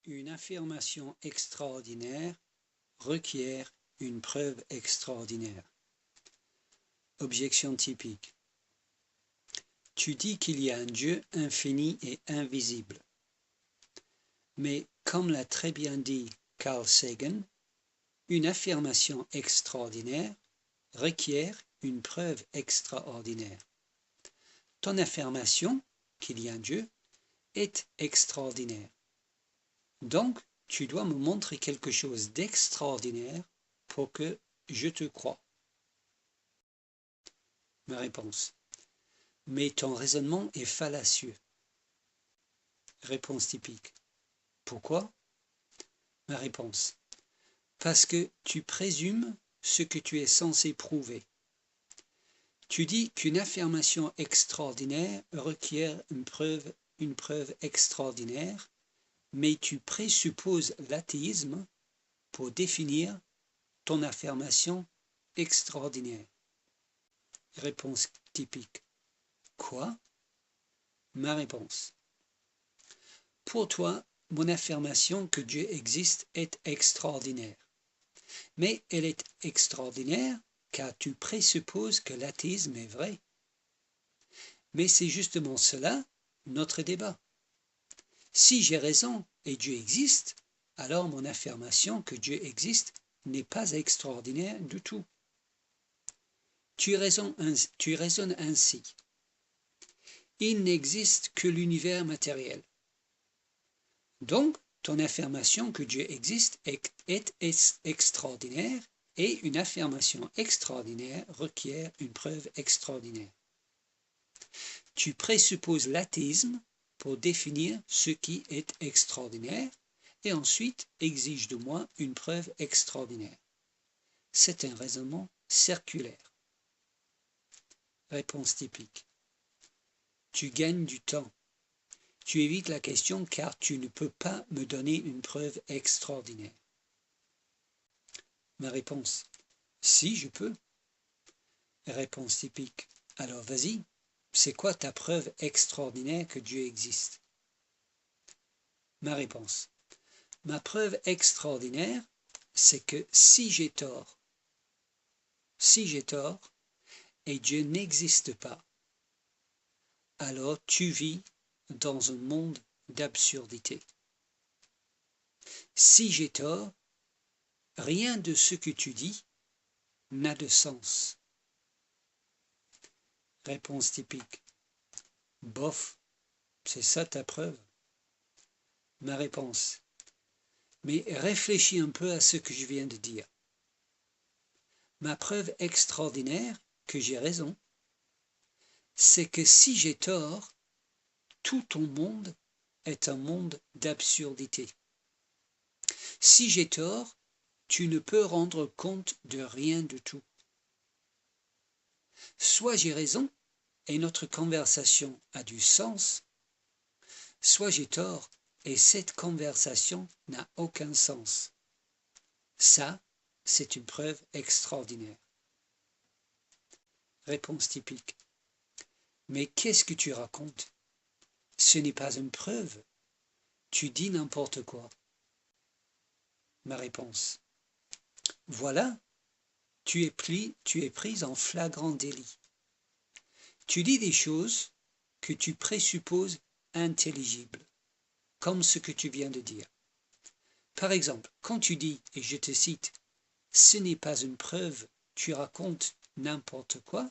Une affirmation extraordinaire requiert une preuve extraordinaire. Objection typique. Tu dis qu'il y a un Dieu infini et invisible. Mais comme l'a très bien dit Carl Sagan, une affirmation extraordinaire requiert une preuve extraordinaire. Ton affirmation qu'il y a un Dieu est extraordinaire. Donc, tu dois me montrer quelque chose d'extraordinaire pour que je te croie. Ma réponse. Mais ton raisonnement est fallacieux. Réponse typique. Pourquoi? Ma réponse. Parce que tu présumes ce que tu es censé prouver. Tu dis qu'une affirmation extraordinaire requiert une preuve extraordinaire, mais tu présupposes l'athéisme pour définir ton affirmation extraordinaire. Réponse typique. Quoi? Ma réponse. Pour toi, mon affirmation que Dieu existe est extraordinaire. Mais elle est extraordinaire car tu présupposes que l'athéisme est vrai. Mais c'est justement cela notre débat. Si j'ai raison et Dieu existe, alors mon affirmation que Dieu existe n'est pas extraordinaire du tout. Tu raisonnes ainsi. Il n'existe que l'univers matériel. Donc, ton affirmation que Dieu existe est extraordinaire et une affirmation extraordinaire requiert une preuve extraordinaire. Tu présupposes l'athéisme pour définir ce qui est extraordinaire et ensuite exige de moi une preuve extraordinaire. C'est un raisonnement circulaire. Réponse typique. Tu gagnes du temps. Tu évites la question car tu ne peux pas me donner une preuve extraordinaire. Ma réponse. Si, je peux. Réponse typique. Alors vas-y, c'est quoi ta preuve extraordinaire que Dieu existe? Ma réponse. Ma preuve extraordinaire, c'est que si j'ai tort, et Dieu n'existe pas, alors tu vis dans un monde d'absurdité. Si j'ai tort, rien de ce que tu dis n'a de sens. Réponse typique. Bof, c'est ça ta preuve? Ma réponse. Mais réfléchis un peu à ce que je viens de dire. Ma preuve extraordinaire que j'ai raison, c'est que si j'ai tort, tout ton monde est un monde d'absurdité. Si j'ai tort, tu ne peux rendre compte de rien du tout. Soit j'ai raison et notre conversation a du sens, soit j'ai tort et cette conversation n'a aucun sens. Ça, c'est une preuve extraordinaire. Réponse typique. Mais qu'est-ce que tu racontes? Ce n'est pas une preuve. Tu dis n'importe quoi. Ma réponse. Voilà, tu es prise en flagrant délit. Tu dis des choses que tu présupposes intelligibles, comme ce que tu viens de dire. Par exemple, quand tu dis, et je te cite, « ce n'est pas une preuve, tu racontes n'importe quoi »,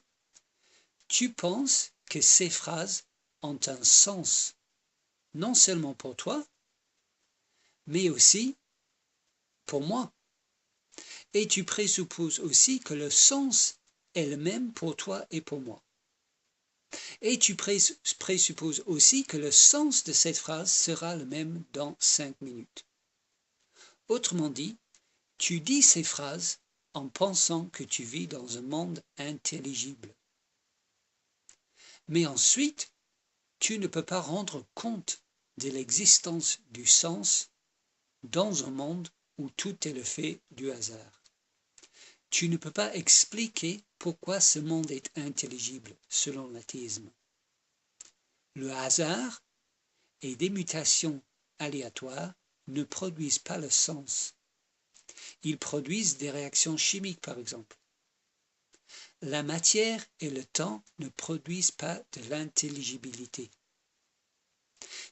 tu penses que ces phrases ont un sens, non seulement pour toi, mais aussi pour moi. Et tu présupposes aussi que le sens est le même pour toi et pour moi. Et tu présupposes aussi que le sens de cette phrase sera le même dans 5 minutes. Autrement dit, tu dis ces phrases en pensant que tu vis dans un monde intelligible. Mais ensuite, tu ne peux pas rendre compte de l'existence du sens dans un monde où tout est le fait du hasard. Tu ne peux pas expliquer pourquoi ce monde est intelligible selon l'athéisme. Le hasard et des mutations aléatoires ne produisent pas le sens. Ils produisent des réactions chimiques, par exemple. La matière et le temps ne produisent pas de l'intelligibilité.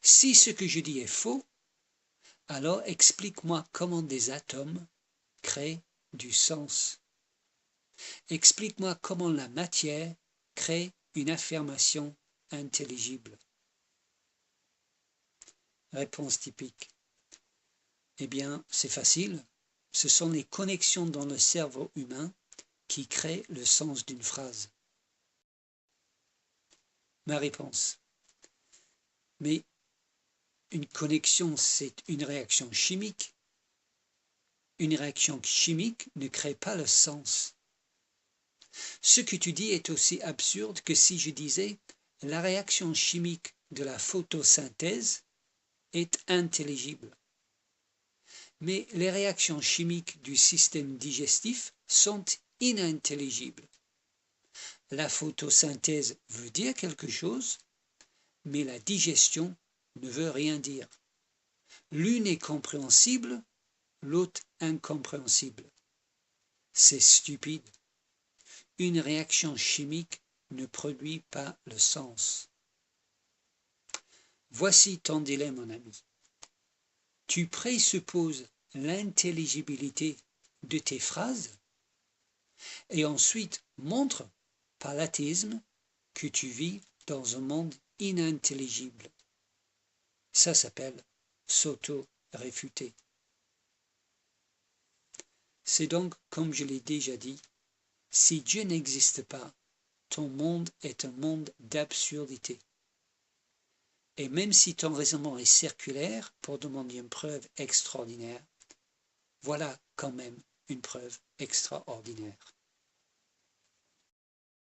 Si ce que je dis est faux, alors explique-moi comment des atomes créent du sens. Explique-moi comment la matière crée une affirmation intelligible. Réponse typique. Eh bien, c'est facile. Ce sont les connexions dans le cerveau humain qui créent le sens d'une phrase. Ma réponse. Mais une connexion, c'est une réaction chimique. Une réaction chimique ne crée pas le sens. Ce que tu dis est aussi absurde que si je disais la réaction chimique de la photosynthèse est intelligible. Mais les réactions chimiques du système digestif sont inintelligibles. La photosynthèse veut dire quelque chose, mais la digestion ne veut rien dire. L'une est compréhensible, l'autre incompréhensible. C'est stupide. Une réaction chimique ne produit pas le sens. Voici ton dilemme, mon ami. Tu présupposes l'intelligibilité de tes phrases et ensuite montres par l'athéisme que tu vis dans un monde inintelligible. Ça s'appelle s'auto-réfuter. C'est donc, comme je l'ai déjà dit, si Dieu n'existe pas, ton monde est un monde d'absurdité. Et même si ton raisonnement est circulaire pour demander une preuve extraordinaire, voilà quand même une preuve extraordinaire.